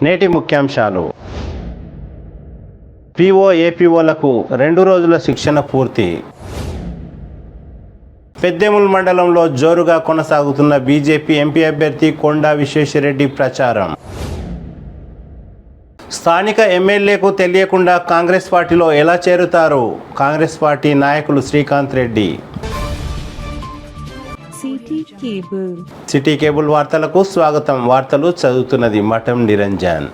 నేటి ముఖ్యాంశాలు. పీఓ ఏపీఓలకు 2 రోజుల శిక్షణ పూర్తి. పెద్దేముల్ మండలంలో జోరుగా కొనసాగుతున్న బీజేపీ ఎంపీ అభ్యర్థి కొండా విశ్వేశ్వరరెడ్డి ప్రచారం. స్థానిక ఎమ్మెల్యేకు తెలియకుండా కాంగ్రెస్ పార్టీలో ఎలా చేరుతారు? కాంగ్రెస్ పార్టీ నాయకులు శ్రీకాంత్ రెడ్డి. సిటీ కేబుల్ వార్తలకు స్వాగతం. వార్తలు చదువుతున్నది మఠం నిరంజన్.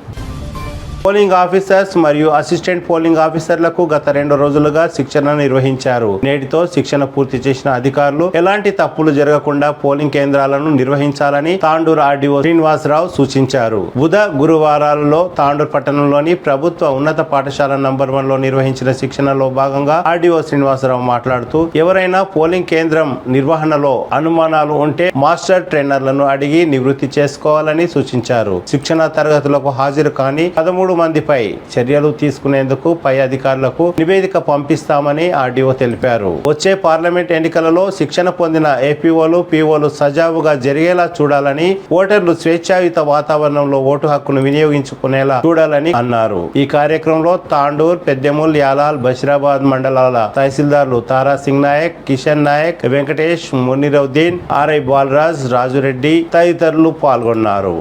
పోలింగ్ ఆఫీసర్స్ మరియు అసిస్టెంట్ పోలింగ్ ఆఫీసర్లకు గత 2 రోజులుగా శిక్షణ నిర్వహించారు. నేటితో శిక్షణ పూర్తి చేసిన అధికారులు ఎలాంటి తప్పులు జరగకుండా పోలింగ్ కేంద్రాలను నిర్వహించాలని తాండూరు ఆర్డీఓ శ్రీనివాసరావు సూచించారు. బుధ గురువారాలలో తాండూరు పట్టణంలోని ప్రభుత్వ ఉన్నత పాఠశాల నంబర్ 1 లో నిర్వహించిన శిక్షణలో భాగంగా ఆర్డీఓ శ్రీనివాసరావు మాట్లాడుతూ, ఎవరైనా పోలింగ్ కేంద్రం నిర్వహణలో అనుమానాలు ఉంటే మాస్టర్ ట్రైనర్లను అడిగి నివృత్తి చేసుకోవాలని సూచించారు. శిక్షణ తరగతులకు హాజరు కాని 13 మందిపై చర్యలు తీసుకునేందుకు పై అధికారులకు నివేదిక పంపిస్తామని ఆర్డీఓ తెలిపారు. వచ్చే పార్లమెంట్ ఎన్నికలలో శిక్షణ పొందిన ఏపీఓలు, పీఓలు సజావుగా జరిగేలా చూడాలని, ఓటర్లు స్వేచ్ఛాయుత వాతావరణంలో ఓటు హక్కును వినియోగించుకునేలా చూడాలని అన్నారు. ఈ కార్యక్రమంలో తాండూర్, పెద్దెముల్, యాలాల్, బషీరాబాద్ మండలాల తహసీల్దార్లు తారా సింగ్ నాయక్, కిషన్ నాయక్, వెంకటేష్, మునీరుద్దీన్, ఆర్ఐ బాలరాజ్, రాజురెడ్డి తదితరులు పాల్గొన్నారు.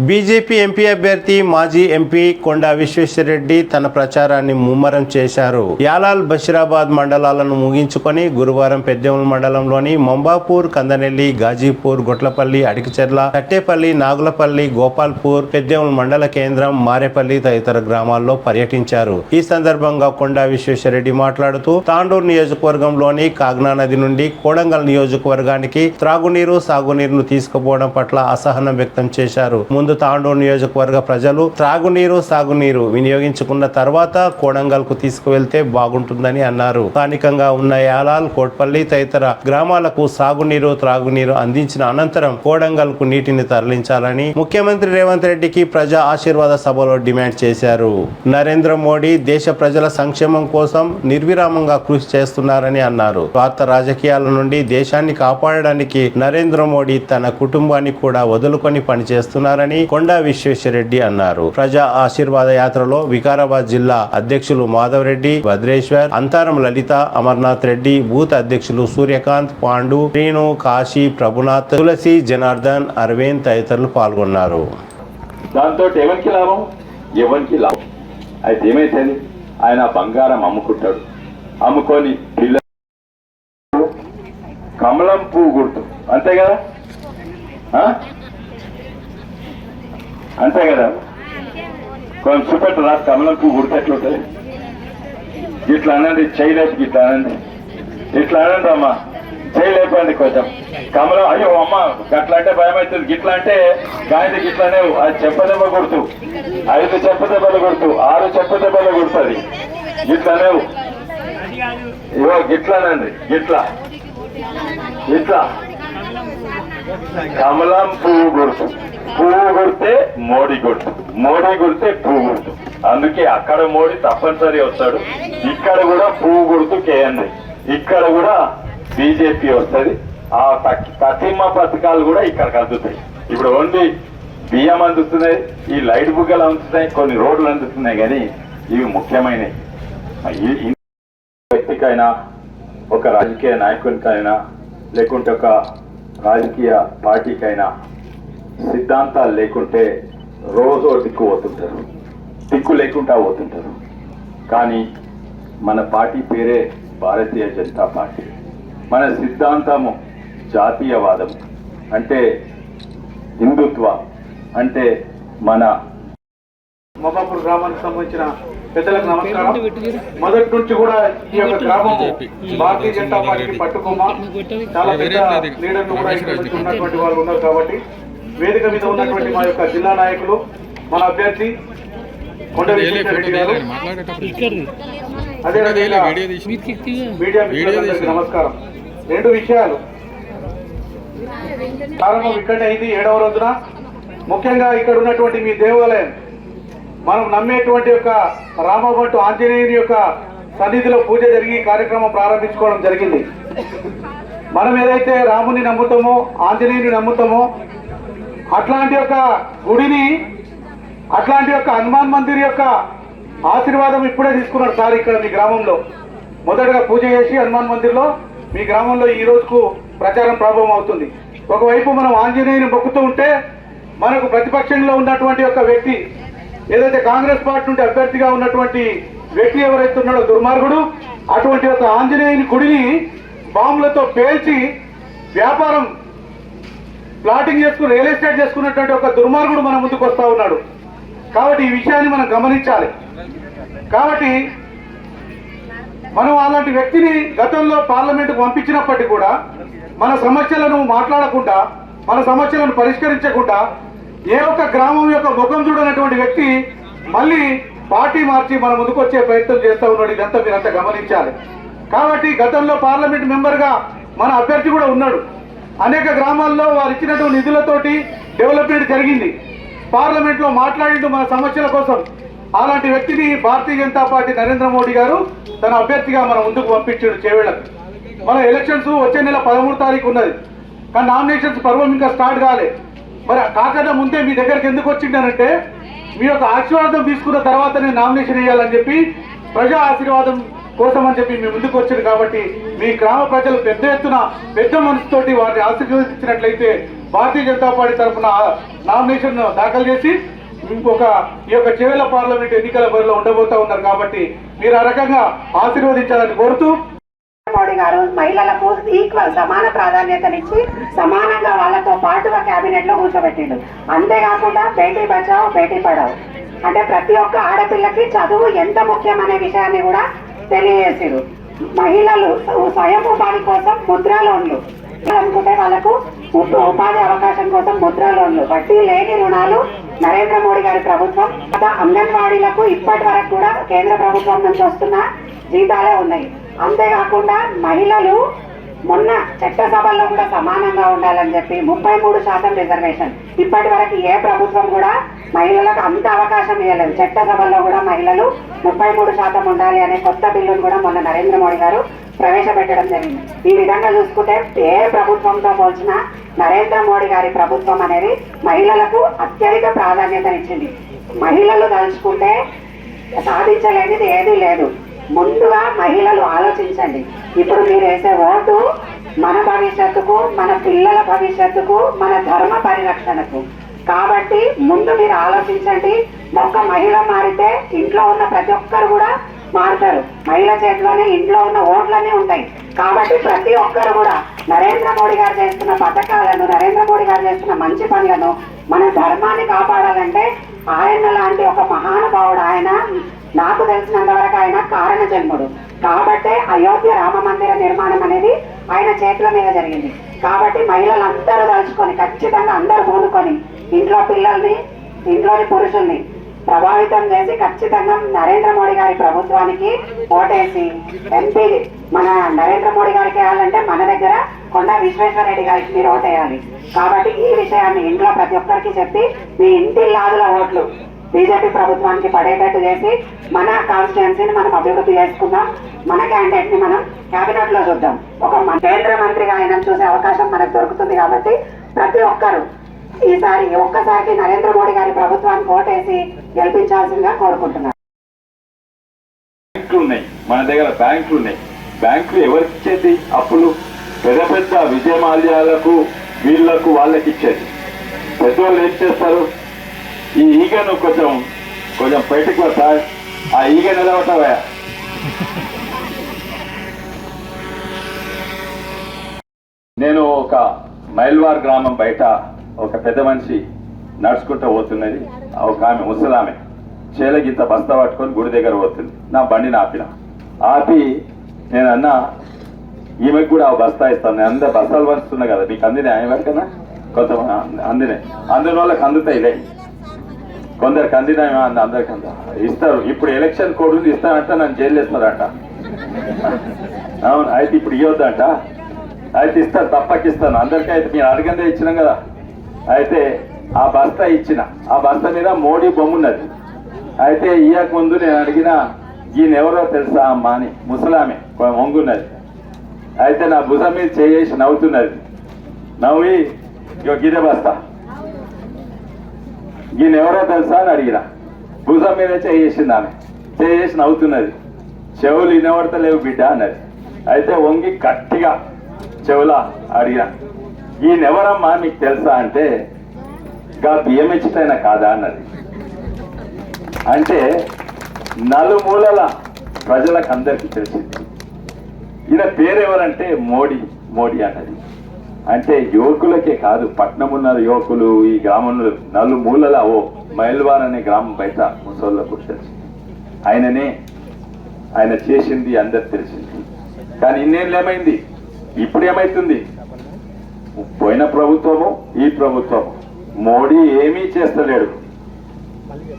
బీజేపీ ఎంపీ అభ్యర్థి మాజీ ఎంపీ కొండా విశ్వేశ్వరరెడ్డి తన ప్రచారాన్ని ముమ్మరం చేశారు. యాలాల్, బషీరాబాద్ మండలాలను ముగించుకొని గురువారం పెద్దేముల్ మండలంలోని మొంబాపూర్, కందనెల్లి, గాజీపూర్, గొట్లపల్లి, అడికిచెర్ల, తట్టేపల్లి, నాగులపల్లి, గోపాల్పూర్, పెద్దేముల్ మండల కేంద్రం, మారేపల్లి తదితర గ్రామాల్లో పర్యటించారు. ఈ సందర్భంగా కొండా విశ్వేశ్వరరెడ్డి మాట్లాడుతూ, తాండూరు నియోజకవర్గంలోని కాగ్నా నది నుండి కోడంగల్ నియోజకవర్గానికి త్రాగునీరు, సాగునీరును తీసుకుపోవడం పట్ల అసహనం వ్యక్తం చేశారు. ముందు తాండూరు నియోజకవర్గ ప్రజలు త్రాగునీరు, సాగునీరు వినియోగించుకున్న తర్వాత కోడంగల్ కు తీసుకువెళ్తే బాగుంటుందని అన్నారు. స్థానికంగా ఉన్న యాలాల్, కోట్పల్లి తదితర గ్రామాలకు సాగునీరు, త్రాగునీరు అందించిన అనంతరం కోడంగల్ కు నీటిని తరలించాలని ముఖ్యమంత్రి రేవంత్ రెడ్డికి ప్రజా ఆశీర్వాద సభలో డిమాండ్ చేశారు. నరేంద్ర మోడీ దేశ ప్రజల సంక్షేమం కోసం నిర్విరామంగా కృషి చేస్తున్నారని అన్నారు. స్వార్థ రాజకీయాల నుండి దేశాన్ని కాపాడడానికి నరేంద్ర మోడీ తన కుటుంబాన్ని కూడా వదులుకొని పనిచేస్తున్నారని కొండా విశ్వేశ్వరరెడ్డి అన్నారు. ప్రజా ఆశీర్వాద యాత్రలో వికారాబాద్ జిల్లా అధ్యక్షులు మాధవ్ రెడ్డి, భద్రేశ్వర్, అంతారం లలిత, అమర్నాథ్ రెడ్డి, బూత్ అధ్యక్షులు సూర్యకాంత్, పాండు, శ్రీను, కాశీ, ప్రభునాథ్, తులసి, జనార్దన్, అరవింద్ తదితరులు పాల్గొన్నారు. దాంతో ఎవరికి లాభం అయితే ఏమైతుంది? ఆయన బంగారం అమ్ముకుంటాడు. అమ్ముకొని పిల్లలు కమలం పువ్వు గుర్తు, అంతే కదా, అంతే కదా. కొంచెం చూపెట్టరా కమలం పువ్వు గుర్తు ఎట్లుంటుంది? ఇట్లా అనండి, చేయలేపు, ఇట్లా అనండి, ఇట్లా అనండి అమ్మా, చేయలేపండి కొంచెం. కమలం, అయ్యో అమ్మ గట్లా అంటే భయం అవుతుంది, గిట్లా అంటే గాయది గిట్లానే. అది చెప్పదెబ్బ గుర్తు, 5 చెప్పదెబ్బలు గుర్తు, 6 చెప్పదెబ్బలు గుర్తుంది. గిట్లనేవు, ఇవో గిట్లానండి, గిట్లా ఇట్లా కమలం పువ్వు గుర్తు. పువ్వు గుర్తే మోడీ గుర్తు, మోడీ గుర్తే పువ్వు గుర్తు. అందుకే అక్కడ మోడీ తప్పనిసరి వస్తాడు, ఇక్కడ కూడా పువ్వు గుర్తు కేంద్ర, ఇక్కడ కూడా బీజేపీ వస్తుంది. ఆ తతిమ్మ పథకాలు కూడా ఇక్కడికి అందుతాయి. ఇప్పుడు ఓన్లీ బియ్యం అందుతున్నాయి, ఈ లైట్ బుగ్గలు అందుతున్నాయి, కొన్ని రోడ్లు అందుతున్నాయి, కానీ ఇవి ముఖ్యమైనవి. ఈ వ్యక్తికైనా, ఒక రాజకీయ నాయకునికైనా, లేకుంటే ఒక రాజకీయ పార్టీకైనా సిద్ధాంతాలు లేకుంటే రోజు దిక్కు పోతుంటారు, దిక్కు లేకుండా పోతుంటారు. కానీ మన పార్టీ పేరే భారతీయ జనతా పార్టీ. మన సిద్ధాంతము జాతీయవాదం, అంటే హిందుత్వ, అంటే మన మొబాపూర్ గ్రామానికి సంబంధించిన పెద్దలకు నమస్కారం. మొదటి నుంచి కూడా ఈ యొక్క గ్రామము భారతీయ జనతా పార్టీ పట్టుకోమ, చాలా పెద్ద లీడర్లు కూడా ఇక్కడ ఉన్నటువంటి వాళ్ళు ఉన్నారు. కాబట్టి వేదిక మీద ఉన్నటువంటి మా యొక్క జిల్లా నాయకులు, మన అభ్యర్థి కొండా విశ్వేశ్వరరెడ్డి గారు, అదేవిధంగా మీడియా మిత్రులందరికీ నమస్కారం. 2 విషయాలు. ప్రారంభం ఇక్కడే అయింది 7వ రోజున. ముఖ్యంగా ఇక్కడ ఉన్నటువంటి మీ దేవాలయం, మనం నమ్మేటువంటి యొక్క రామభట్టు ఆంజనేయుని యొక్క సన్నిధిలో పూజ జరిగి కార్యక్రమం ప్రారంభించుకోవడం జరిగింది. మనం ఏదైతే రాముని నమ్ముతామో, ఆంజనేయుని నమ్ముతామో, అట్లాంటి యొక్క గుడిని అట్లాంటి యొక్క హనుమాన్ మందిర్ యొక్క ఆశీర్వాదం ఇప్పుడే తీసుకున్నారు సార్ ఇక్కడ మీ గ్రామంలో. మొదటగా పూజ చేసి హనుమాన్ మందిర్లో మీ గ్రామంలో ఈ రోజుకు ప్రచారం ప్రారంభం అవుతుంది. ఒకవైపు మనం ఆంజనేయుని మొక్కుతూ ఉంటే మనకు ప్రతిపక్షంలో ఉన్నటువంటి ఒక వ్యక్తి ఏదైతే కాంగ్రెస్ పార్టీ నుండి అభ్యర్థిగా ఉన్నటువంటి వ్యక్తి ఎవరైతే ఉన్నాడో దుర్మార్గుడు, అటువంటి ఒక ఆంజనేయుని గుడిని బాంబులతో పేల్చి వ్యాపారం ప్లాటింగ్ చేసుకుని రియల్ ఎస్టేట్ చేసుకున్నటువంటి ఒక దుర్మార్గుడు మన ముందుకు వస్తా ఉన్నాడు. కాబట్టి ఈ విషయాన్ని మనం గమనించాలి. కాబట్టి మనం అలాంటి వ్యక్తిని గతంలో పార్లమెంటుకు పంపించినప్పటికీ కూడా మన సమస్యలను మాట్లాడకుండా, మన సమస్యలను పరిష్కరించకుండా ఏ ఒక్క గ్రామం యొక్క ముఖం చూడనటువంటి వ్యక్తి మళ్ళీ పార్టీ మార్చి మన ముందుకు వచ్చే ప్రయత్నం చేస్తూ ఉన్నాడు. ఇదంతా మీరంతా గమనించాలి. కాబట్టి గతంలో పార్లమెంట్ మెంబర్గా మన అభ్యర్థి కూడా ఉన్నాడు. అనేక గ్రామాల్లో వారు ఇచ్చినటువంటి నిధులతోటి డెవలప్మెంట్ జరిగింది. పార్లమెంట్లో మాట్లాడిండు మన సమస్యల కోసం. అలాంటి వ్యక్తిని భారతీయ జనతా పార్టీ నరేంద్ర మోడీ గారు తన అభ్యర్థిగా మన ముందుకు పంపించాడు చేవేళ్లకు. మన ఎలక్షన్స్ వచ్చే నెల 13 తారీఖు ఉన్నది, కానీ నామినేషన్స్ పర్వం ఇంకా స్టార్ట్ కాలే. మరి కాకుండా ముందే మీ దగ్గరికి ఎందుకు వచ్చిండానంటే మీ యొక్క ఆశీర్వాదం తీసుకున్న తర్వాత నేను నామినేషన్ వేయాలని చెప్పి, ప్రజా ఆశీర్వాదం కోసం అని చెప్పి మీ ముందుకు వచ్చింది. కాబట్టి మీ గ్రామ ప్రజలు పెద్ద ఎత్తున పెద్ద మనసుతోటి వారిని ఆశీర్వదించినట్లయితే భారతీయ జనతా పార్టీ తరఫున నామినేషన్ దాఖలు చేసి ఇంకొక ఈ యొక్క చివరి పార్లమెంట్ ఎన్నికల బరిలో ఉండబోతా ఉన్నారు. కాబట్టి మీరు ఆ రకంగా ఆశీర్వదించాలని కోరుతూ, మోడీ గారు మహిళలకు ఈక్వల్ సమాన ప్రాధాన్యతనిచ్చి సమానంగా వాళ్ళతో పాటుగా కేబినెట్ లో కూర్చోబెట్టిండు. అంతేకాకుండా బేటీ బచావ్ బేటీ పడావ్ అంటే ప్రతి ఒక్క ఆడపిల్లకి చదువు ఎంత ముఖ్యమనే విషయాన్ని కూడా తెలియజేసారు. మహిళలు స్వయం ఉపాధి కోసం ముద్రా లోన్లు అనుకుంటే వాళ్ళకు ఉపాధి అవకాశం కోసం ముద్రా లోన్లు, వడ్డీ లేని రుణాలు నరేంద్ర మోడీ గారి ప్రభుత్వం. అంగన్వాడీలకు ఇప్పటి వరకు కూడా కేంద్ర ప్రభుత్వం నుంచి వస్తున్న జీతాలే ఉన్నాయి. అంతేకాకుండా మహిళలు మొన్న చట్టసభల్లో కూడా సమానంగా ఉండాలని చెప్పి 33% రిజర్వేషన్. ఇప్పటి వరకు ఏ ప్రభుత్వం కూడా మహిళలకు అంత అవకాశం ఇవ్వలేదు. చట్టసభల్లో కూడా మహిళలు 33% ఉండాలి అనే కొత్త బిల్లును కూడా మొన్న నరేంద్ర మోడీ గారు ప్రవేశపెట్టడం జరిగింది. ఈ విధంగా చూసుకుంటే ఏ ప్రభుత్వంతో పోల్చినా నరేంద్ర మోడీ గారి ప్రభుత్వం అనేది మహిళలకు అత్యధిక ప్రాధాన్యతనిచ్చింది. మహిళలు తలుచుకుంటే సాధించలేనిది ఏదీ లేదు. ముందుగా మహిళలు ఆలోచించండి. ఇప్పుడు మీరు వేసే ఓటు మన భవిష్యత్తుకు, మన పిల్లల భవిష్యత్తుకు, మన ధర్మ పరిరక్షణకు. కాబట్టి ముందు మీరు ఆలోచించండి. ఒక్క మహిళ మారితే ఇంట్లో ఉన్న ప్రతి ఒక్కరు కూడా మారుతారు. మహిళ చేతిలోనే ఇంట్లో ఉన్న ఓట్లన్నీ ఉంటాయి. కాబట్టి ప్రతి ఒక్కరు కూడా నరేంద్ర మోడీ గారు చేస్తున్న పథకాలను, నరేంద్ర మోడీ గారు చేస్తున్న మంచి పనులను, మన ధర్మాన్ని కాపాడాలంటే ఆయన లాంటి ఒక మహానుభావుడు, ఆయన నాకు తెలిసినంత వరకు ఆయన కారణ జన్ముడు. కాబట్టే అయోధ్య రామ మందిర నిర్మాణం అనేది ఆయన చేతుల మీద జరిగింది. కాబట్టి మహిళలందరూ తలుచుకొని ఖచ్చితంగా అందరూ పూనుకొని ఇంట్లో పిల్లల్ని, ఇంట్లోని పురుషుల్ని ప్రభావితం చేసి ఖచ్చితంగా నరేంద్ర మోడీ గారి ప్రభుత్వానికి ఓటేసి ఎంపీ మన నరేంద్ర మోడీ గారికి వేయాలంటే మన దగ్గర కొండా విశ్వేశ్వరరెడ్డి గారికి మీరు ఓటేయాలి. కాబట్టి ఈ విషయాన్ని ఇంట్లో ప్రతి ఒక్కరికి చెప్పి మీ ఇంటి లాదుల ఓట్లు బీజేపీ ప్రభుత్వానికి పడేటట్టు చేసి మన కాన్స్టిట్యున్సీని మనం అభివృద్ధి చేసుకుందాం. మన క్యాండిడేట్ ని మనం కేబినెట్ లో చూద్దాం. ఒక కేంద్ర మంత్రిగా ఆయన చూసే అవకాశం మనకు దొరుకుతుంది. కాబట్టి ప్రతి ఒక్కరు ఈసారి ఒక్కసారికి నరేంద్ర మోడీ గారి ప్రభుత్వానికి ఓటేసి గెలిపించాల్సిందిగా కోరుకుంటున్నారు. బ్యాంకులు ఉన్నాయి, మన దగ్గర బ్యాంకులు ఉన్నాయి. బ్యాంకులు ఎవరికి ఇచ్చేది? అప్పులు పెద్ద పెద్ద విజయమాల్యాలకు, వీళ్లకు, వాళ్ళకి ఇచ్చేది. పెద్దవాళ్ళు ఏం చేస్తారు? ఈ ఈగను కొంచెం బయటకు వస్తా, ఆ ఈగ నిలబడతావా? నేను ఒక మైల్వార్ గ్రామం బయట ఒక పెద్ద మనిషి నడుచుకుంటూ పోతున్నది. ఒక ఆమె ముసలామె చేలగింత బస్తా పట్టుకొని గుడి దగ్గర పోతుంది. నా బండిని ఆపి నేను అన్నా, ఈమెకు కూడా ఆ బస్తా ఇస్తాను. నేను అందరు బస్తాలు పంచుతున్నా కదా, మీకు అందినాయి ఆమె వరకన్నా? కొంతమంది అందినాయి, అందిన వాళ్ళకి అందుతాయిలే. కొందరికి అందినాయి, అందరికి ఇస్తారు. ఇప్పుడు ఎలక్షన్ కోడ్ ఇస్తానంట, నన్ను జైలు వేస్తారంట. అవును, అయితే ఇప్పుడు ఇవ్వద్దంట. అయితే ఇస్తారు, తప్పకిస్తాను. అందరికీ అయితే మీరు అడిగిందే ఇచ్చినాం కదా. అయితే ఆ బస్తా ఇచ్చిన, ఆ బస్తా మీద మోడీ బొమ్మ ఉన్నది. అయితే ఇయ్యక ముందు నేను అడిగిన, ఈయన ఎవరో తెలుసా అమ్మా అని. ముసలామె వంగున్నది. అయితే నా భుజం మీద చేసి నవ్వుతున్నది. నవ్వి గిదే బస్తా ఈయన ఎవరో తెలుసా అని అడిగిన. భుజం మీద చేసింది ఆమె, చేసి నవ్వుతున్నది. చెవులు వినబడతలేవు బిడ్డ అన్నది. అయితే వంగి గట్టిగా చెవుల అడిగిన, ఈయనెవరమ్మా మీకు తెలుసా అంటే, గా బియ్యం ఇచ్చిటైనా కాదా అన్నది. అంటే నలుమూలల ప్రజలకు అందరికీ తెలిసింది. ఈయన పేరెవరంటే మోడీ మోడీ అన్నది. అంటే యువకులకే కాదు, పట్నం ఉన్న యువకులు, ఈ గ్రామంలో నలుమూలల ఓ మైల్వార్ అనే గ్రామం బయట ముసళ్ళకు తెలిసింది. ఆయన చేసింది అందరు తెలిసింది. కానీ ఇన్నేళ్ళు ఏమైంది, ఇప్పుడు ఏమైతుంది? పోయిన ప్రభుత్వము ఈ ప్రభుత్వము మోడీ ఏమీ చేస్తలేడు,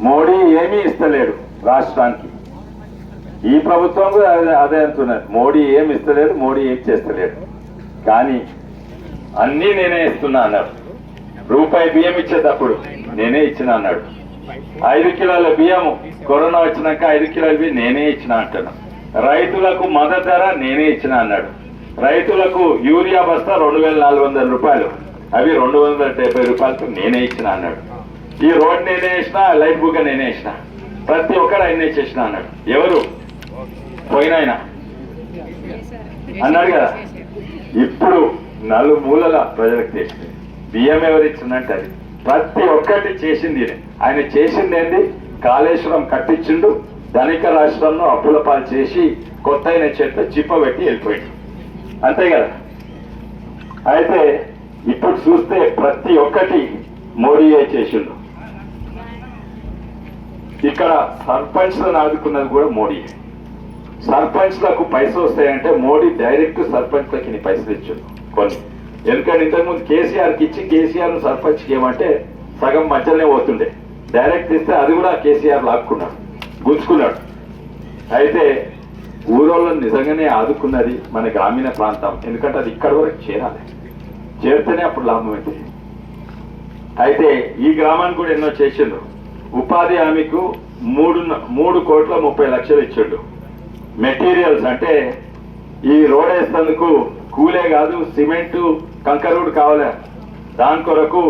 మోడీ ఏమీ ఇస్తలేడు రాష్ట్రానికి. ఈ ప్రభుత్వం కూడా అదే అంటున్నారు, మోడీ ఏమి ఇస్తలేడు, మోడీ ఏం చేస్తలేడు. కానీ అన్నీ నేనే ఇస్తున్నా అన్నాడు. రూపాయి బియ్యం ఇచ్చేటప్పుడు నేనే ఇచ్చిన అన్నాడు. 5 కిలోల బియ్యము కరోనా వచ్చినాక 5 కిలోల బియ్యం నేనే ఇచ్చిన అంటాను. రైతులకు మద్దతు ధర నేనే ఇచ్చిన అన్నాడు. రైతులకు యూరియా బస్తా 2400 రూపాయలు, అవి 270 రూపాయలతో నేనే ఇచ్చిన అన్నాడు. ఈ రోడ్ నేనే వేసిన, లైట్ బుక్ నేనే వేసిన, ప్రతి ఒక్కరు ఆయనే చేసిన అన్నాడు. ఎవరు? పోయినాయన అన్నాడు కదా. ఇప్పుడు నలుమూలల ప్రజలకు తెలిసింది బియ్యం ఎవరు ఇచ్చిందంటే అది ప్రతి ఒక్కటి చేసింది ఆయన. చేసింది ఏంది? కాళేశ్వరం కట్టించిండు, ధనిక రాష్ట్రంలో అప్పుల పాలు చేసి కొత్త అయిన చేతిలో చిప్పబెట్టి వెళ్ళిపోయిండు, అంతే కదా. అయితే ఇప్పుడు చూస్తే ప్రతి ఒక్కటి మోడీయే చేసిండు. ఇక్కడ సర్పంచ్లను ఆదుకున్నది కూడా మోడీయే. సర్పంచ్లకు పైసలు వస్తాయంటే మోడీ డైరెక్ట్ సర్పంచ్లకి నీ పైసలు ఇచ్చాడు కొన్ని. ఎందుకంటే ఇంతకుముందు కేసీఆర్కి ఇచ్చి కేసీఆర్ సర్పంచ్కి ఏమంటే సగం మధ్యలోనే పోతుండే, డైరెక్ట్ ఇస్తే అది కూడా కేసీఆర్ లాక్కున్నాడు, గుంజుకున్నాడు. అయితే ఊరోళ్ళని నిజంగానే ఆదుకున్నది మన గ్రామీణ ప్రాంతం. ఎందుకంటే అది ఇక్కడ వరకు చేరాలి, చేరితేనే అప్పుడు లాభం అవుతుంది. అయితే ఈ గ్రామానికి కూడా ఎన్నో చేసిండు. ఉపాధి హామీకు 3,30,00,000 ఇచ్చిండు. మెటీరియల్స్ అంటే ఈ రోడ్ వేసేందుకు కూలే కాదు, సిమెంటు కంకరోడ్ కావాలి, దాని కొరకు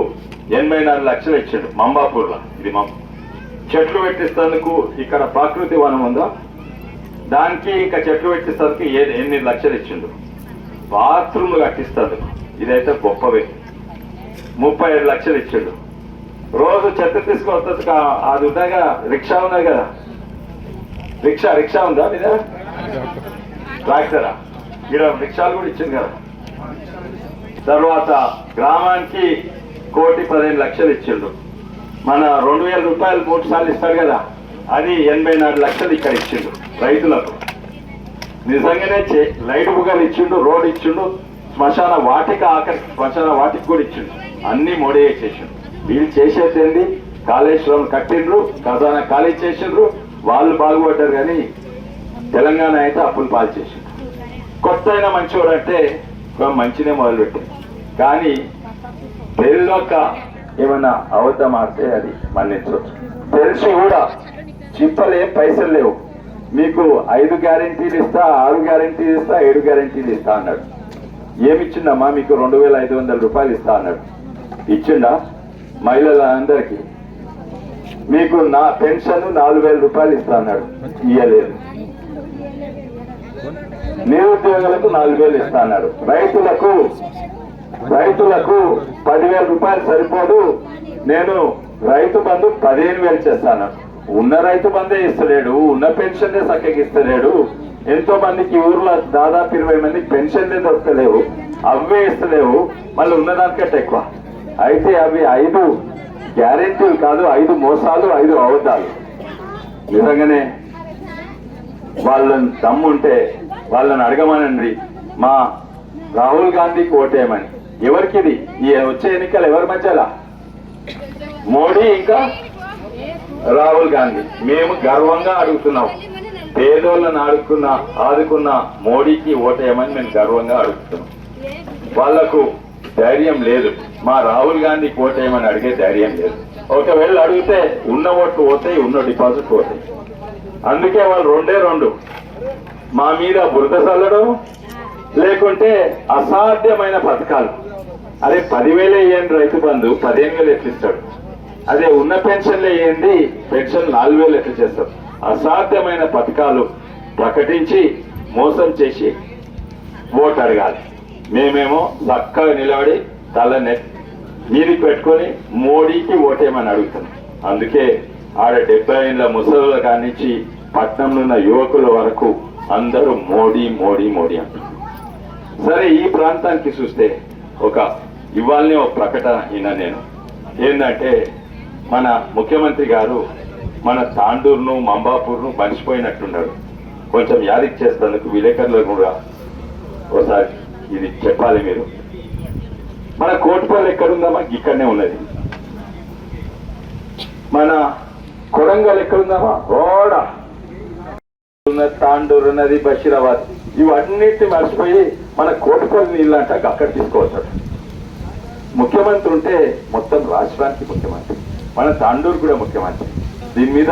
84 లక్షలు ఇచ్చాడు మంబాపూర్లో. ఇది చెట్లు పెట్టిస్తేందుకు ఇక్కడ ప్రకృతి వనం ఉందా, దానికి ఇంకా చెట్లు పెట్టిస్తేందుకు 8 లక్షలు ఇచ్చిండు. బాత్రూమ్లు కట్టిస్తేందుకు ఇదైతే గొప్పవే 37 లక్షలు ఇచ్చిండు. రోజు చెత్త తీసుకొస్తుంది అది ఉండగా రిక్షా ఉన్నది కదా, రిక్షా ఉందా మీద, ట్రాక్టరా, ఇక్కడ రిక్షాలు కూడా ఇచ్చింది కదా. తర్వాత గ్రామానికి 1,15,00,000 ఇచ్చిండు. మన 2,000 రూపాయలు 3 సార్లు ఇస్తాడు కదా, అది 84 లక్షలు ఇక్కడ ఇచ్చిండు రైతులకు. నిజంగానే లైట్ బుగ్గలు ఇచ్చిండు, రోడ్ ఇచ్చిండు, శ్మశాన వాటిక శ్మశాన వాటికి కూడా ఇచ్చిండు. అన్ని మోడీ చేసిండు. వీళ్ళు చేసేది ఏంది? కాళేశ్వరం కట్టిండ్రు, ఖజానా ఖాళీ చేసిండ్రు, వాళ్ళు బాగుపడ్డారు. కానీ తెలంగాణ అయితే అప్పులు పాలు చేసిండ్రు. కొత్త అయినా మంచివాడు అంటే మంచినే మొదలుపెట్టింది. కానీ తెలియక ఏమన్నా అబద్ధం ఆడితే అది మన్నించవచ్చు. తెలిసి కూడా చిప్పలేం పైసలు లేవు, మీకు 5 గ్యారెంటీలు ఇస్తా, 6 గ్యారెంటీలు ఇస్తా, 7 గ్యారెంటీలు ఇస్తా అన్నాడు. ఏమిచ్చిండమ్మా? మీకు 2,500 రూపాయలు ఇస్తా అన్నాడు. ఇచ్చిండా? మహిళలందరికీ మీకు నా పెన్షన్ 4,000 రూపాయలు ఇస్తా అన్నాడు, ఇయ్యలేదు. నిరుద్యోగులకు 4,000 ఇస్తా అన్నాడు. రైతులకు 10,000 రూపాయలు సరిపోదు, నేను రైతు బంధు 15,000 చేస్తాను. ఉన్న రైతు బంధే ఇస్తలేడు, ఉన్న పెన్షన్లే చక్కగా ఇస్తలేడు. ఎంతో మందికి ఊర్లో దాదాపు 20 మందికి పెన్షన్లే దొరకలేవు, అవే ఇస్తలేవు, మళ్ళీ ఉన్నదానికంటే ఎక్కువ. అయితే అవి 5 గ్యారెంటీలు కాదు, 5 మోసాలు, 5 అబద్ధాలు. నిజంగానే వాళ్ళని దమ్ముంటే వాళ్ళని అడగమనండి, మా రాహుల్ గాంధీకి ఓటేయమని. ఎవరికి ఇది? ఈ వచ్చే ఎన్నికలు ఎవరి మధ్యలా? మోడీ ఇంకా రాహుల్ గాంధీ. మేము గర్వంగా అడుగుతున్నాం, పేదోళ్ళని ఆదుకున్న మోడీకి ఓటేయమని మేము గర్వంగా అడుగుతున్నాం. వాళ్లకు ధైర్యం లేదు, మా రాహుల్ గాంధీకి ఓటేయమని అడిగే ధైర్యం లేదు. ఒకవేళ అడిగితే ఉన్న ఓట్లు పోతాయి, ఉన్న డిపాజిట్ పోతాయి. అందుకే వాళ్ళు 2 మా మీద బురద చల్లడం, లేకుంటే అసాధ్యమైన పథకాలు. అరే 10,000 ఇవ్వండి రైతు బంధు, 15,000 ఎట్లు ఇస్తాడు? అదే ఉన్న పెన్షన్లే ఏంది, పెన్షన్ 4,000 ఎట్లా చేస్తారు? అసాధ్యమైన పథకాలు ప్రకటించి మోసం చేసి ఓటు అడగాలి. మేమేమో చక్కగా నిలబడి తల మీదికి పెట్టుకొని మోడీకి ఓటేమని అడుగుతున్నాం. అందుకే ఆడ 70 ఏళ్ళ ముసలుల కానించి పట్నంలో ఉన్న యువకుల వరకు అందరూ మోడీ మోడీ మోడీ అంటున్నారు. సరే, ఈ ప్రాంతానికి చూస్తే ఇవాళనే ఒక ప్రకటన అయినా నేను ఏంటంటే, మన ముఖ్యమంత్రి గారు మన తాండూరును మంబాపూర్ను మర్చిపోయినట్టున్నాడు. కొంచెం యాదికి చేస్తేందుకు విలేకరులకు కూడా ఒకసారి ఇది చెప్పాలి. మీరు మన కోటిపల్లి ఎక్కడుందామా? ఇక్కడనే ఉన్నది. మన కొడంగల్ ఎక్కడుందామా? ఓడ ఉన్నది, తాండూరు ఉన్నది, బషీరాబాద్, ఇవన్నిటిని మర్చిపోయి మన కోటిపల్లి నీళ్ళు అంటే అక్కడ తీసుకోవచ్చాడు. ముఖ్యమంత్రి ఉంటే మొత్తం రాష్ట్రానికి ముఖ్యమంత్రి, మన తాండూరు కూడా ముఖ్యమంత్రి. దీని మీద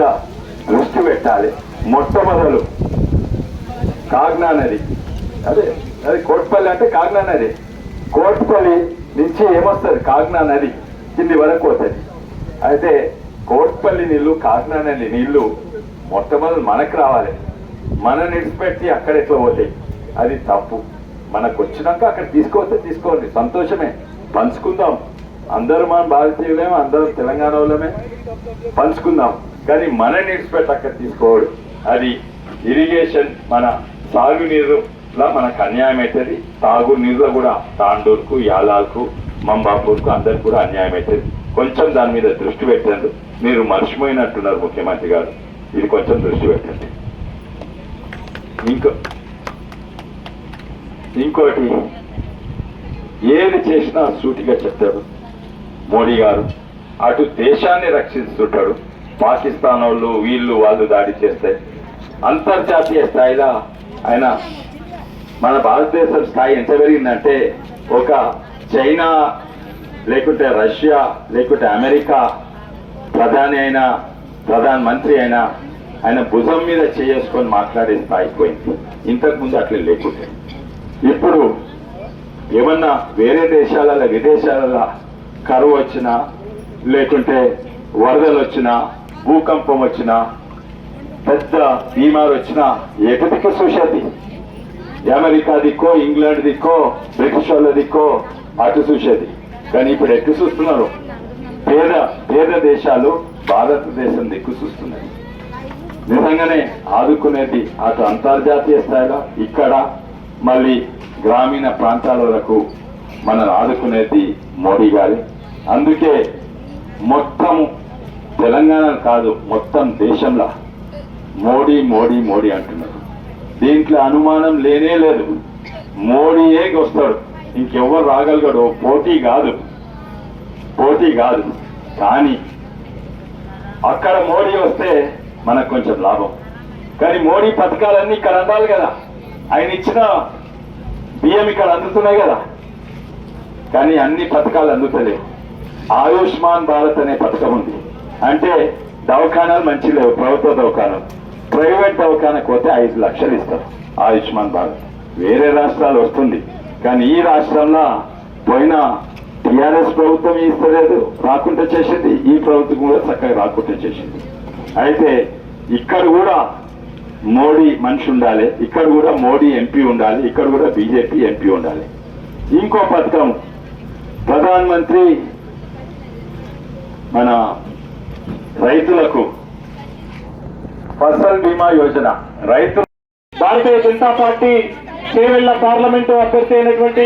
దృష్టి పెట్టాలి. మొట్టమొదలు కాగ్నా నది, అది కోటిపల్లి అంటే కాగ్నా నది. కోటిపల్లి నుంచి ఏమొస్తుంది? కాగ్నా నది కింది వరకు వస్తుంది. అయితే కోటిపల్లి నీళ్లు, కాగ్నా నది నీళ్లు మొట్టమొదలు మనకు రావాలి. మనం నిడిచిపెట్టి అక్కడ ఎట్లా పోతాయి? అది తప్పు. మనకు వచ్చినాక అక్కడ తీసుకోండి, సంతోషమే, పంచుకుందాం. అందరూ మనం భారతీయులేమే, అందరూ తెలంగాణ వాళ్ళమే, పంచుకుందాం. కానీ మన నిడిచిపెట్టి అక్కడ తీసుకోవడం అది ఇరిగేషన్, మన సాగునీరులా మనకు అన్యాయం అవుతుంది. తాగునీరులో కూడా తాండూరుకు, యాలాల్కు, మంబాపూర్కు అందరికి కూడా అన్యాయం అవుతుంది. కొంచెం దాని మీద దృష్టి పెట్టండి. మీరు మర్చిపోయినట్టున్నారు ముఖ్యమంత్రి గారు, ఇది కొంచెం దృష్టి పెట్టండి. ఇంకోటి, ఏది చేసినా సూటిగా చెప్తాడు మోడీ గారు. అటు దేశాన్ని రక్షిస్తుంటాడు. పాకిస్తాన్ వాళ్ళు దాడి చేస్తే అంతర్జాతీయ స్థాయిలో ఆయన, మన భారతదేశం స్థాయి ఎంత పెరిగిందంటే, ఒక చైనా లేకుంటే రష్యా లేకుంటే అమెరికా ప్రధానమంత్రి అయినా ఆయన భుజం మీద చేసుకొని మాట్లాడే స్థాయికి పోయింది. ఇంతకుముందు అట్లా లేకుంటే. ఇప్పుడు ఏమన్నా వేరే దేశాలలో, విదేశాలలో కరువు వచ్చినా, లేకుంటే వరదలు వచ్చినా, భూకంపం వచ్చినా, పెద్ద బీమారు వచ్చినా ఎటు దిక్కు చూసేది? అమెరికా దిక్కో, ఇంగ్లాండ్ దిక్కో, బ్రిటిష్ వాళ్ళ దిక్కో అటు చూసేది. కానీ ఇప్పుడు ఎటు చూస్తున్నారు? పేద దేశాలు భారతదేశం దిక్కు చూస్తున్నాయి. నిజంగానే ఆదుకునేది అటు అంతర్జాతీయ స్థాయిలో, ఇక్కడ మళ్ళీ గ్రామీణ ప్రాంతాల వరకు మనల్ని ఆదుకునేది మోడీ గారి. అందుకే మొత్తం తెలంగాణ కాదు, మొత్తం దేశంలో మోడీ మోడీ మోడీ అంటున్నారు. దీంట్లో అనుమానం లేనే లేదు. మోడీయే వస్తాడు, ఇంకెవ్వరు రాగలగడు. పోటీ కాదు. కానీ అక్కడ మోడీ వస్తే మనకు కొంచెం లాభం. కానీ మోడీ పథకాలన్నీ ఇక్కడ అందాలి కదా. ఆయన ఇచ్చిన బియ్యం ఇక్కడ అందుతున్నాయి కదా, కానీ అన్ని పథకాలు అందుతలేవు. ఆయుష్మాన్ భారత్ అనే పథకం ఉంది. అంటే దవాఖానాలు మంచి లేవు, ప్రభుత్వ దవాఖానాలు. ప్రైవేట్ దవాఖానకు పోతే 5 లక్షలు ఇస్తారు ఆయుష్మాన్ భారత్. వేరే రాష్ట్రాలు వస్తుంది, కానీ ఈ రాష్ట్రంలో పోయిన టీఆర్ఎస్ ప్రభుత్వం ఇస్తలేదు, రాకుండా చేసింది. ఈ ప్రభుత్వం కూడా చక్కగా రాకుండా చేసింది. అయితే ఇక్కడ కూడా మోడీ మనిషి ఉండాలి, ఇక్కడ కూడా మోడీ ఎంపీ ఉండాలి, ఇక్కడ కూడా బీజేపీ ఎంపీ ఉండాలి. ఇంకో పథకం, ప్రధానమంత్రి మన రైతులకు ఫసల్ బీమా యోజన. భారతీయ జనతా పార్టీ చేవెళ్ల పార్లమెంటు అభ్యర్థి అయినటువంటి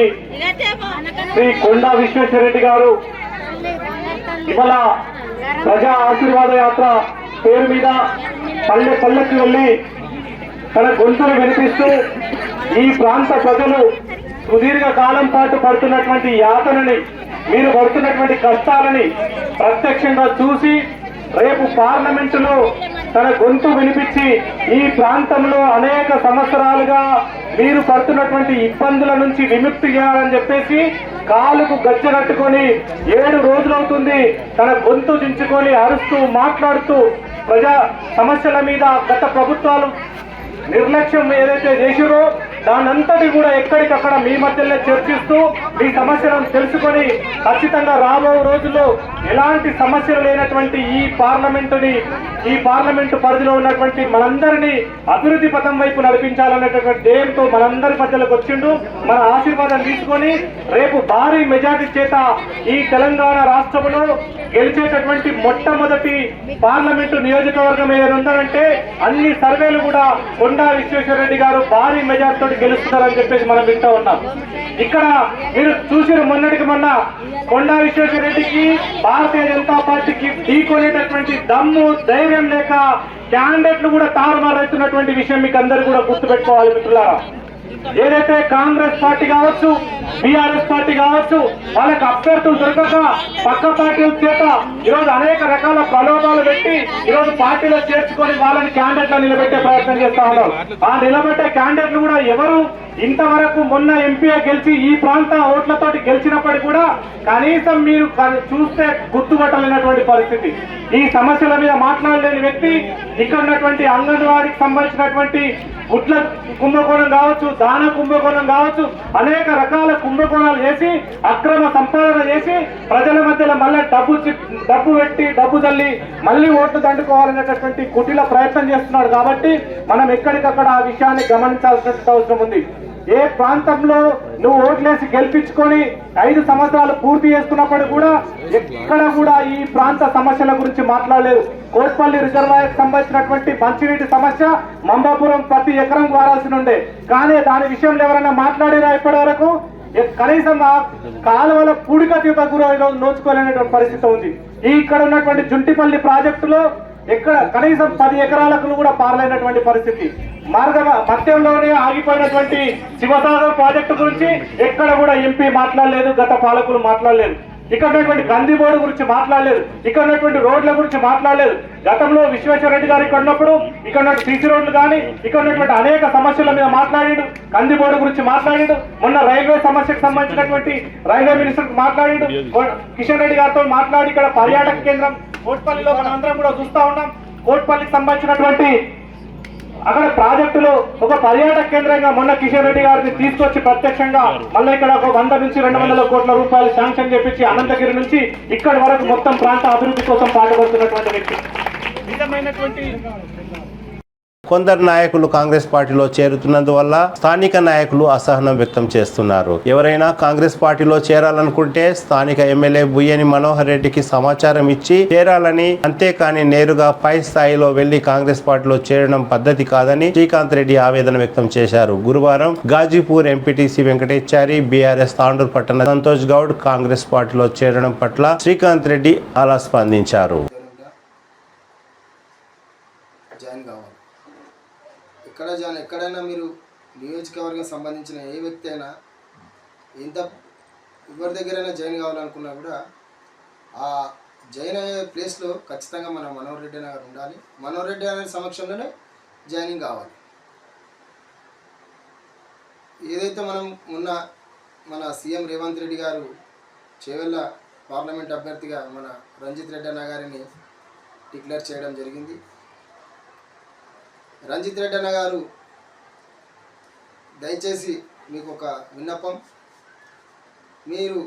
శ్రీ కొండా విశ్వేశ్వరరెడ్డి గారు ఇవాళ ప్రజా ఆశీర్వాద యాత్ర పేరు మీద పల్లెకి వెళ్లి తన గొంతును వినిపిస్తూ ఈ ప్రాంత ప్రజలు సుదీర్ఘ కాలం పాటు పడుతున్నటువంటి యాతనని, మీరు పడుతున్నటువంటి కష్టాలని ప్రత్యక్షంగా చూసి రేపు పార్లమెంటులో తన గొంతు వినిపించి ఈ ప్రాంతంలో అనేక సంవత్సరాలుగా మీరు పడుతున్నటువంటి ఇబ్బందుల నుంచి విముక్తి చేయాలని చెప్పేసి కాలుకు గజ్జెనట్టుకొని 7 రోజులవుతుంది తన గొంతు దించుకొని అరుస్తూ మాట్లాడుతూ ప్రజా సమస్యల మీద గత ప్రభుత్వాలు నిర్లక్ష్యం ఏదైతే చేసిరో దానంతటి కూడా ఎక్కడికక్కడ మీ మధ్యలో చర్చిస్తూ మీ సమస్యలను తెలుసుకొని ఖచ్చితంగా రాబో రోజుల్లో ఎలాంటి సమస్యలు లేనటువంటి ఈ పార్లమెంటు పరిధిలో ఉన్నటువంటి మనందరినీ అభివృద్ధి పథం వైపు నడిపించాలనేటువంటి ధ్యేయంతో మనందరి మధ్యలోకి వచ్చిండు. మన ఆశీర్వాదం తీసుకొని రేపు భారీ మెజారిటీ చేత ఈ తెలంగాణ రాష్ట్రంలో గెలిచేటటువంటి మొట్టమొదటి పార్లమెంటు నియోజకవర్గం ఏదైనా ఉందంటే అన్ని సర్వేలు కూడా కొండా విశ్వేశ్వరరెడ్డి గారు భారీ మెజార్టీతో గెలుస్తున్నారని చెప్పేసి మనం వింటూ ఉన్నాం. ఇక్కడ మీరు చూసిన మొన్నటికి మొన్న కొండా విశ్వేశ్వరరెడ్డికి భారతీయ జనతా పార్టీకి ఢీకొనేటటువంటి దమ్ము ధైర్యం లేక క్యాండిడేట్లు కూడా తారుమారైతున్నటువంటి విషయం మీకు అందరూ కూడా గుర్తుపెట్టుకోవాలి మిత్రులారా. ఏదైతే కాంగ్రెస్ పార్టీ కావచ్చు, బీఆర్ఎస్ పార్టీ కావచ్చు, వాళ్ళకి అభ్యర్థులు దొరకక పక్క పార్టీల చేత ఈరోజు అనేక రకాల ప్రలోభాలు పెట్టి ఈరోజు పార్టీలో చేర్చుకొని వాళ్ళని క్యాండిడేట్లను నిలబెట్టే ప్రయత్నం చేస్తా ఉన్నారు. ఆ నిలబెట్టే క్యాండిడేట్లు కూడా ఎవరు ఇంతవరకు మొన్న ఎంపీగా గెలిచి ఈ ప్రాంత ఓట్లతోటి గెలిచినప్పటికీ కూడా కనీసం మీరు చూస్తే గుర్తుపట్టలేనటువంటి పరిస్థితి. ఈ సమస్యల మీద మాట్లాడలేని వ్యక్తి ఇక్కడ ఉన్నటువంటి అంగన్వాడీకి సంబంధించినటువంటి గుట్ల కుంభకోణం కావచ్చు, దాన కుంభకోణం కావచ్చు, అనేక రకాల కుంభకోణాలు చేసి అక్రమ సంపాదన చేసి ప్రజల మధ్యలో మళ్ళీ డబ్బు పెట్టి డబ్బు తల్లి మళ్ళీ ఓట్లు దండుకోవాలనేటటువంటి కుటిల ప్రయత్నం చేస్తున్నాడు. కాబట్టి మనం ఎక్కడికక్కడ ఆ విషయాన్ని గమనించాల్సిన అవసరం ఉంది. ఏ ప్రాంతంలో నువ్వు ఓట్లేసి గెలిపించుకొని 5 సంవత్సరాలు పూర్తి చేస్తున్నప్పుడు కూడా ఎక్కడ కూడా ఈ ప్రాంత సమస్యల గురించి మాట్లాడలేదు. కోట్పల్లి రిజర్వాయర్ సంబంధించినటువంటి మంచినీటి సమస్య మంబాపురం ప్రతి ఎకరం వారాల్సి ఉండే, కానీ దాని విషయంలో ఎవరైనా మాట్లాడినా ఇప్పటి వరకు కనీసం ఆ కాలువల పూడికతీత కూడా ఈరోజు నోచుకోలేనటువంటి పరిస్థితి ఉంది. ఈ ఇక్కడ ఉన్నటువంటి జుంటిపల్లి ప్రాజెక్టులో ఎక్కడ కనీసం 10 ఎకరాలకు కూడా పారలేనటువంటి పరిస్థితి. మధ్యంలోనే ఆగిపోయినటువంటి శివసాగర్ ప్రాజెక్టు గురించి ఎక్కడ కూడా ఎంపీ మాట్లాడలేదు, గత పాలకులు మాట్లాడలేదు. ఇక్కడ ఉన్నటువంటి గందిబోర్డు గురించి మాట్లాడలేదు, ఇక్కడ ఉన్నటువంటి రోడ్ల గురించి మాట్లాడలేదు. గతంలో విశ్వేశ్వరరెడ్డి గారు ఇక్కడ ఉన్నప్పుడు ఇక్కడ ఉన్న సీసీ రోడ్లు కానీ ఇక్కడ ఉన్నటువంటి అనేక సమస్యల మీద మాట్లాడాడు. గందిబోర్డు గురించి మాట్లాడాడు. మొన్న రైల్వే సమస్యకు సంబంధించినటువంటి రైల్వే మినిస్టర్ మాట్లాడాడు. కిషన్ రెడ్డి గారితో మాట్లాడి ఇక్కడ పర్యాటక కేంద్రం కోట్పల్లిలో మనం అందరం కూడా చూస్తా ఉన్నాం. కోట్పల్లికి సంబంధించినటువంటి అక్కడ ప్రాజెక్టులో ఒక పర్యాటక కేంద్రంగా మొన్న కిషన్ రెడ్డి గారిని తీసుకొచ్చి ప్రత్యక్షంగా మళ్ళీ ఇక్కడ ఒక 100 నుంచి 200 కోట్ల రూపాయలు శాంక్షన్ చేపించి అనంతగిరి నుంచి ఇక్కడి వరకు మొత్తం ప్రాంత అభివృద్ధి కోసం పాటుపడుతున్నటువంటి వ్యక్తి. నిజమైనటువంటి కొందరు నాయకులు కాంగ్రెస్ పార్టీలో చేరుతున్నందువల్ల స్థానిక నాయకులు అసహనం వ్యక్తం చేస్తున్నారు. ఎవరైనా కాంగ్రెస్ పార్టీలో చేరాలనుకుంటే స్థానిక ఎమ్మెల్యే బుయ్యని మనోహర్ రెడ్డికి సమాచారం ఇచ్చి చేరాలని, అంతేకాని నేరుగా పై స్థాయిలో వెళ్లి కాంగ్రెస్ పార్టీలో చేరడం పద్ధతి కాదని శ్రీకాంత్ రెడ్డి ఆవేదన వ్యక్తం చేశారు. గురువారం గాజీపూర్ ఎంపీటీసీ వెంకటేశ్వరి, బీఆర్ఎస్ తాండూరు పట్టణ సంతోష్ గౌడ్ కాంగ్రెస్ పార్టీలో చేరడం పట్ల శ్రీకాంత్ రెడ్డి అలా స్పందించారు. ఎక్కడైనా మీరు నియోజకవర్గం సంబంధించిన ఏ వ్యక్తి అయినా ఎవరి దగ్గరైనా జాయిన్ కావాలనుకున్నా కూడా ఆ జాయిన్ అయ్యే ప్లేస్లో ఖచ్చితంగా మన మనోహర్ రెడ్డి గారు ఉండాలి. మనోహర్ రెడ్డి గారి సమక్షంలోనే జాయినింగ్ కావాలి. ఏదైతే మనం మన సీఎం రేవంత్ రెడ్డి గారు చేవెళ్ళ పార్లమెంట్ అభ్యర్థిగా మన రంజిత్ రెడ్డి అన్న గారిని డిక్లేర్ చేయడం జరిగింది. రంజిత్ రెడ్డి అన్న గారు దయచేసి మీకు ఒక విన్నపం, మీరు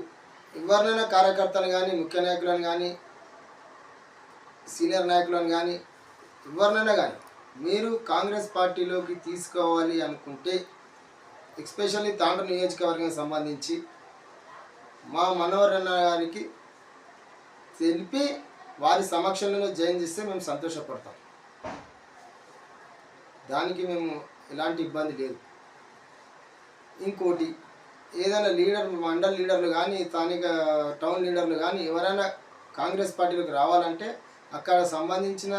ఎవరినైనా కార్యకర్తలు కానీ, ముఖ్య నాయకులను కానీ, సీనియర్ నాయకులను కానీ, ఎవరినైనా కానీ మీరు కాంగ్రెస్ పార్టీలోకి తీసుకోవాలి అనుకుంటే, ఎస్పెషల్లీ తాండూరు నియోజకవర్గం సంబంధించి మా మనోహర్ అన్న గారికి తెలిపి వారి సమక్షంలో జాయిన్ చేస్తే మేము సంతోషపడతాం. దానికి మేము ఎలాంటి ఇబ్బంది లేదు. ఇంకోటి, ఏదైనా మండల్ లీడర్లు కానీ, స్థానిక టౌన్ లీడర్లు కానీ ఎవరైనా కాంగ్రెస్ పార్టీలోకి రావాలంటే అక్కడ సంబంధించిన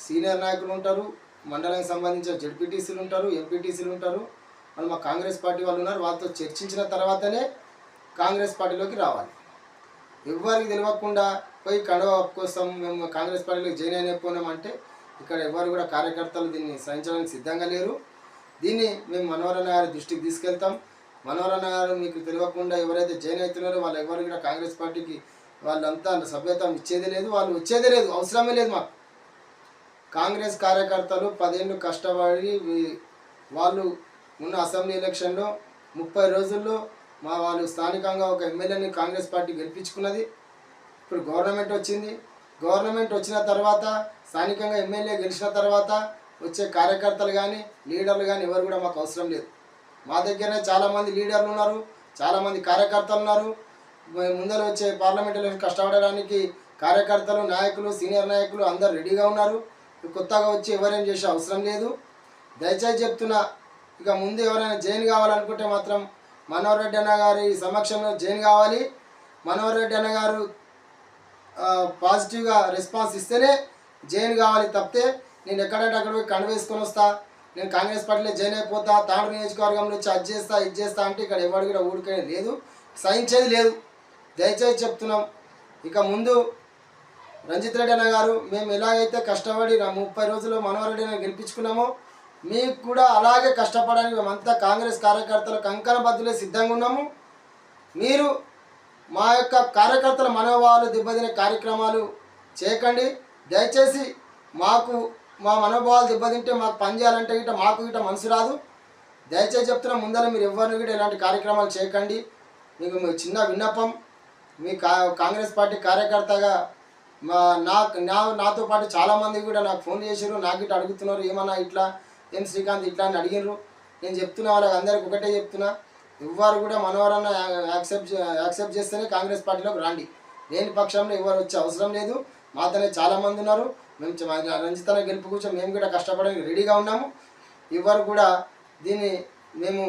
సీనియర్ నాయకులు ఉంటారు, మండలానికి సంబంధించిన జెడ్పీటీసీలు ఉంటారు, ఎంపీటీసీలు ఉంటారు, వాళ్ళు మా కాంగ్రెస్ పార్టీ వాళ్ళు ఉన్నారు. వాళ్ళతో చర్చించిన తర్వాతనే కాంగ్రెస్ పార్టీలోకి రావాలి. ఎవరికి తెలియకుండా పోయి కండువా కోసం మేము కాంగ్రెస్ పార్టీలోకి జాయిన్ అయిపోయినామంటే ఇక్కడ ఎవరు కూడా కార్యకర్తలు దీన్ని సహించడానికి సిద్ధంగా లేరు. దీన్ని మేము మనోహర్ అన్న గారి దృష్టికి తీసుకెళ్తాం. మనోహర్ అన్న గారు మీకు తెలియకుండా ఎవరైతే జాయిన్ అవుతున్నారో వాళ్ళు ఎవరు కూడా కాంగ్రెస్ పార్టీకి వాళ్ళంతా సభ్యత్వం ఇచ్చేదే లేదు, వాళ్ళు వచ్చేదే లేదు, అవసరమే లేదు. మాకు కాంగ్రెస్ కార్యకర్తలు 10 ఏళ్ళు కష్టపడి వాళ్ళు ఉన్న అసెంబ్లీ ఎలక్షన్లో 30 రోజుల్లో వాళ్ళు స్థానికంగా ఒక ఎమ్మెల్యేని కాంగ్రెస్ పార్టీ గెలిపించుకున్నది. ఇప్పుడు గవర్నమెంట్ వచ్చింది. గవర్నమెంట్ వచ్చిన తర్వాత స్థానికంగా ఎమ్మెల్యే గెలిచిన తర్వాత వచ్చే కార్యకర్తలు కానీ లీడర్లు కానీ ఎవరు కూడా మాకు అవసరం లేదు. మా దగ్గరనే చాలామంది లీడర్లు ఉన్నారు, చాలామంది కార్యకర్తలు ఉన్నారు. ముందర వచ్చే పార్లమెంట్ ఎలక్షన్ కష్టపడడానికి కార్యకర్తలు, నాయకులు, సీనియర్ నాయకులు అందరు రెడీగా ఉన్నారు. కొత్తగా వచ్చి ఎవరేం చేసే అవసరం లేదు. దయచేసి చెప్తున్నా, ఇక ముందు ఎవరైనా జైన్ కావాలనుకుంటే మాత్రం మనోహర్ రెడ్డి అన్న గారి సమక్షంలో జైన్ కావాలి. మనోహర్ రెడ్డి అన్న గారు పాజిటివ్గా రెస్పాన్స్ ఇస్తేనే జైన్ కావాలి తప్పితే నేను ఎక్కడంటే అక్కడ పోయి కండ వేసుకొని వస్తా, నేను కాంగ్రెస్ పార్టీలో జైన్ అయిపోతా, తాండ్రు నియోజకవర్గంలో వచ్చి అది చేస్తా ఇది చేస్తా అంటే ఇక్కడ ఎవరు కూడా ఊరికేది లేదు, సహించేది లేదు. దయచేసి చెప్తున్నాం, ఇక ముందు రంజిత్ రెడ్డి అన్న గారు మేము ఎలాగైతే కష్టపడి 30 రోజుల్లో మనోహర్ రెడ్డి అన్న గెలిపించుకున్నామో మీకు కూడా అలాగే కష్టపడడానికి మేమంతా కాంగ్రెస్ కార్యకర్తలు కంకణ బద్దులే సిద్ధంగా ఉన్నాము. మీరు మా యొక్క కార్యకర్తల మనోభావాలు దెబ్బతినే కార్యక్రమాలు చేయకండి. దయచేసి మాకు మా మనోభావాలు దెబ్బతింటే మాకు పని చేయాలంటే గిట్ట మాకు గిట్ట మనసు రాదు. దయచేసి చెప్తున్నా, ముందర మీరు ఎవరిని కూడా ఇలాంటి కార్యక్రమాలు చేయకండి. మీకు చిన్న విన్నపం, మీ కాంగ్రెస్ పార్టీ కార్యకర్తగా నాతో పాటు చాలామంది కూడా నాకు ఫోన్ చేసారు, నాకు ఇట్లా అడుగుతున్నారు, ఏమన్నా ఇట్లా ఏం శ్రీకాంత్ ఇట్లా అని అడిగినారు. నేను చెప్తున్నా వాళ్ళకి అందరికి ఒకటే చెప్తున్నా, ఎవ్వరు కూడా మనోహరన్న యాక్సెప్ట్ చేస్తేనే కాంగ్రెస్ పార్టీలోకి రండి. లేని పక్షంలో ఎవరు వచ్చే అవసరం లేదు. మాతోనే చాలామంది ఉన్నారు. మేము రంజితన్న గెలుపు కూర్చొని మేము కూడా కష్టపడడానికి రెడీగా ఉన్నాము. ఎవరు కూడా దీన్ని మేము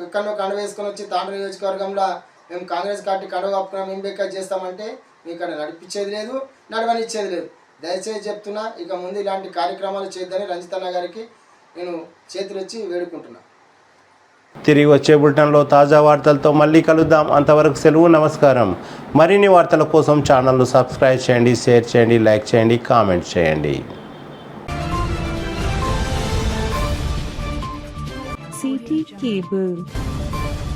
ఎక్కడో కండ వేసుకొని వచ్చి తాండ్రు నియోజకవర్గంలో మేము కాంగ్రెస్ పార్టీ కండ కప్పుకున్నాం మేము బేకర్ చేస్తామంటే మీకు ఇక్కడ నడిపించేది లేదు, నడవనిచ్చేది లేదు. దయచేసి చెప్తున్నా, ఇక ముందు ఇలాంటి కార్యక్రమాలు చేద్దని రంజితన్న గారికి నేను చేతులు వచ్చి వేడుకుంటున్నా. తిరిగి వచ్చే బులెటిన్లో తాజా వార్తలతో మళ్ళీ కలుద్దాం. అంతవరకు సెలవు, నమస్కారం. మరిన్ని వార్తల కోసం ఛానల్ను సబ్స్క్రైబ్ చేయండి, షేర్ చేయండి, లైక్ చేయండి, కామెంట్ చేయండి. CT Cable.